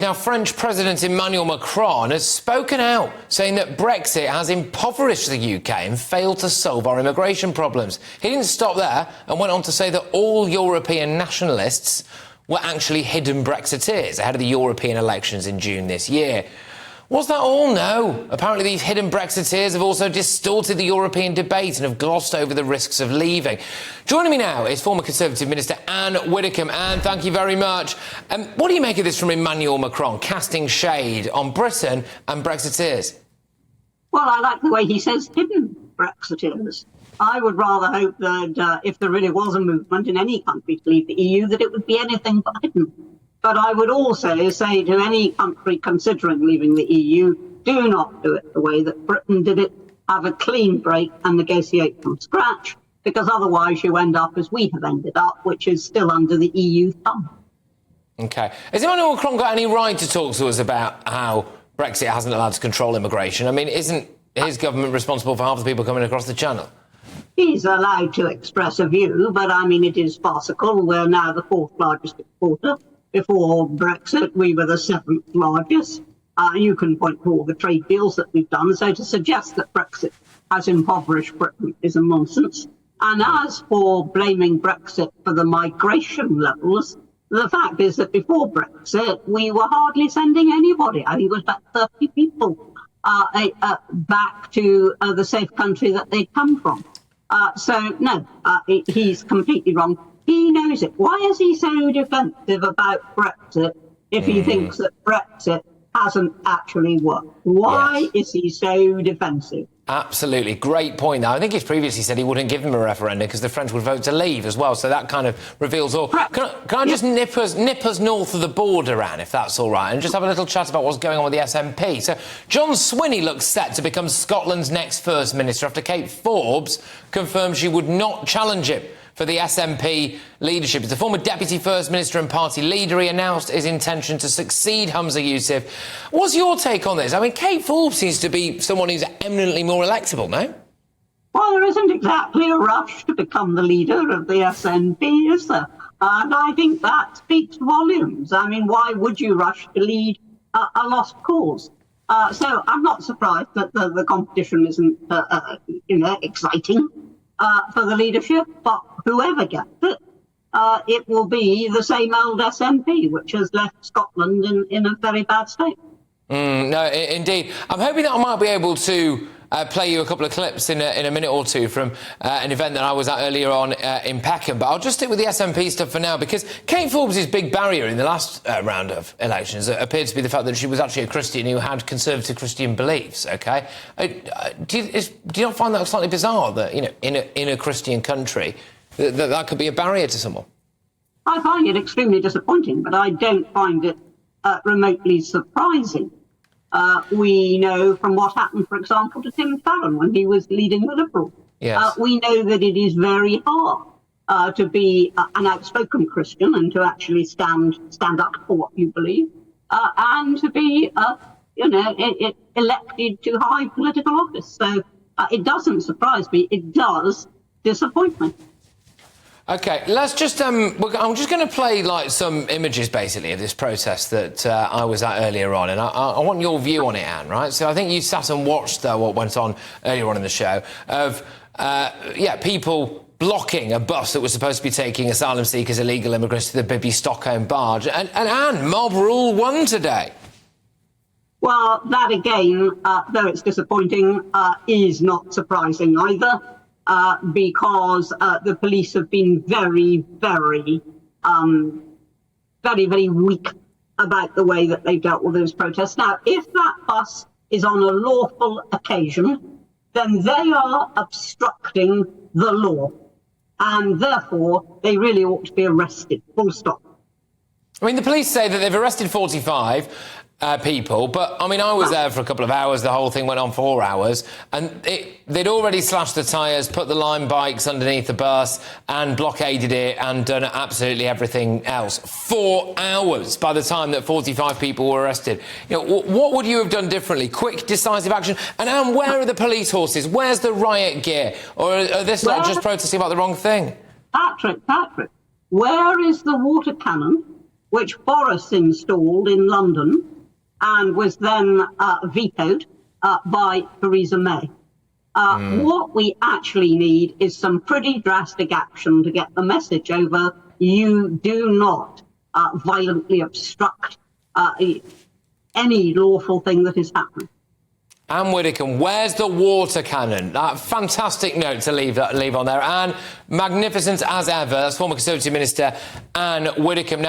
Now, French President Emmanuel Macron has spoken out, saying that Brexit has impoverished the UK and failed to solve our immigration problems. He didn't stop there and went on to say that all European nationalists were actually hidden Brexiteers ahead of the European elections in June this year. Was that all? No. Apparently these hidden Brexiteers have also distorted the European debate and have glossed over the risks of leaving. Joining me now is former Conservative Minister Ann Widdecombe. Ann, thank you very much. What do you make of this from Emmanuel Macron, casting shade on Britain and Brexiteers? Well, I like the way he says hidden Brexiteers. I would rather hope that if there really was a movement in any country to leave the EU, that it would be anything but hidden. But I would also say to any country considering leaving the EU, do not do it the way that Britain did it. Have a clean break and negotiate from scratch, because otherwise you end up as we have ended up, which is still under the EU thumb. OK. Has Emmanuel Macron got any right to talk to us about how Brexit hasn't allowed to control immigration? I mean, isn't his government responsible for half the people coming across the channel? He's allowed to express a view, but I mean, it is farcical. We're now the fourth largest exporter. Before Brexit, we were the seventh largest. You can point to all the trade deals that we've done. So to suggest that Brexit has impoverished Britain is a nonsense. And as for blaming Brexit for the migration levels, the fact is that before Brexit, we were hardly sending anybody. I think it was about 30 people back to the safe country that they'd come from. So, no, he's completely wrong. He knows it. Why is he so defensive about Brexit if he thinks that Brexit hasn't actually worked? Why is he so defensive? Absolutely. Great point. Now, I think he's previously said he wouldn't give them a referendum because the French would vote to leave as well. So that kind of reveals all. Can I just nip us north of the border, Anne, if that's all right, and just have a little chat about what's going on with the SNP. So John Swinney looks set to become Scotland's next First Minister after Kate Forbes confirmed she would not challenge him for the SNP leadership. As the former Deputy First Minister and party leader, he announced his intention to succeed Humza Yousaf. What's your take on this? I mean, Kate Forbes seems to be someone who's eminently more electable, no? Well, there isn't exactly a rush to become the leader of the SNP, is there? And I think that speaks volumes. I mean, why would you rush to lead a lost cause? So I'm not surprised that the competition isn't, exciting for the leadership, but whoever gets it, it will be the same old SNP, which has left Scotland in a very bad state. No, indeed. I'm hoping that I might be able to play you a couple of clips in a minute or two from an event that I was at earlier on in Peckham. But I'll just stick with the SNP stuff for now, because Kate Forbes' big barrier in the last round of elections appeared to be the fact that she was actually a Christian who had conservative Christian beliefs, OK? Do you not find that slightly bizarre that, you know, in a Christian country, that could be a barrier to someone? I find it extremely disappointing, but I don't find it remotely surprising. We know from what happened, for example, to Tim Farron when he was leading the Liberals. Yes. We know that it is very hard to be an outspoken Christian and to actually stand up for what you believe, and to be, elected to high political office. So it doesn't surprise me. It does disappoint me. OK, let's just... I'm just going to play, like, some images, basically, of this protest that I was at earlier on, and I want your view on it, Anne, right? So I think you sat and watched what went on earlier on in the show of, people blocking a bus that was supposed to be taking asylum seekers, illegal immigrants to the Bibby Stockholm barge. And Anne, mob rule won today. Well, that again, though it's disappointing, is not surprising either. Because the police have been very, very weak about the way that they've dealt with those protests. Now, if that bus is on a lawful occasion, then they are obstructing the law, and therefore they really ought to be arrested, full stop. I mean, the police say that they've arrested 45 people, but, I mean, I was there for a couple of hours. The whole thing went on 4 hours, and they'd already slashed the tyres, put the Lime bikes underneath the bus and blockaded it and done absolutely everything else. 4 hours by the time that 45 people were arrested. You know, what would you have done differently? Quick, decisive action? And, Anne, where are the police horses? Where's the riot gear? Or are this not just protesting about the wrong thing? Patrick, where is the water cannon which Boris installed in London and was then vetoed by Theresa May. What we actually need is some pretty drastic action to get the message over. You do not violently obstruct any lawful thing that is happening. Ann Widdecombe, where's the water cannon? Fantastic note to leave on there. Anne, magnificent as ever. That's former Conservative Minister Ann Widdecombe.